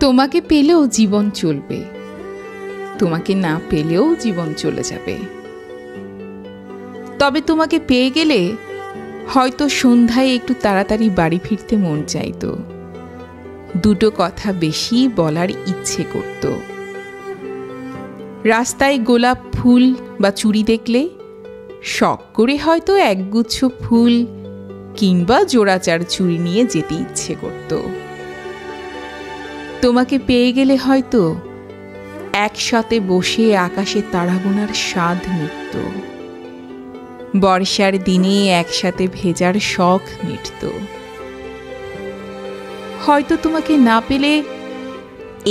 তোমাকে পেলেও জীবন চলবে, তোমাকে না পেলেও জীবন চলে যাবে। তবে তোমাকে পেয়ে গেলে হয়তো সন্ধ্যায় একটু তাড়াতাড়ি বাড়ি ফিরতে মন চাইতো, দুটো কথা বেশি বলার ইচ্ছে করত। রাস্তায় গোলাপ ফুল বা চুড়ি দেখলে শখ করে হয়তো একগুচ্ছ ফুল কিংবা জোড়াচার চুড়ি নিয়ে যেতে ইচ্ছে করত। তোমাকে পেয়ে গেলে হয়তো একসাথে বসে আকাশে তারা গোনার স্বাদ মিটত, বর্ষার দিনে একসাথে ভেজার শখ মিটত। হয়তো তোমাকে না পেলে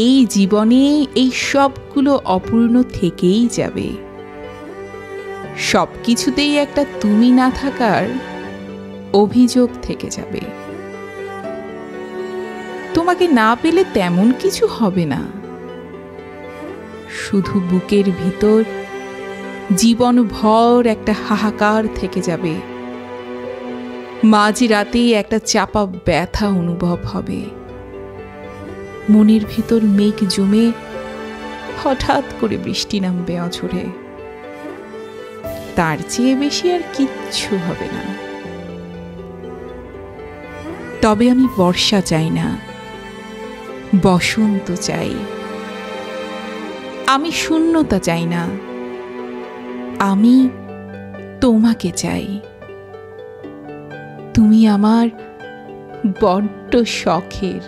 এই জীবনে এই সবগুলো অপূর্ণ থেকেই যাবে, সবকিছুতেই একটা তুমি না থাকার অভিযোগ থেকে যাবে। তোমাকে না পেলে তেমন কিছু হবে না, শুধু বুকের ভিতর জীবনভর একটা হাহাকার থেকে যাবে। মাঝরাতে একটা চাপা ব্যথা অনুভব হবে, মনের ভিতর মেঘ জমে হঠাৎ করে বৃষ্টি নামবে অঝরে। তার চেয়ে বেশি আর কিচ্ছু হবে না। তবে আমি বর্ষা চাই না, বসন্ত চাই। আমি শূন্যতা চাই না, আমি তোমাকে চাই। তুমি আমার বড্ড শখের।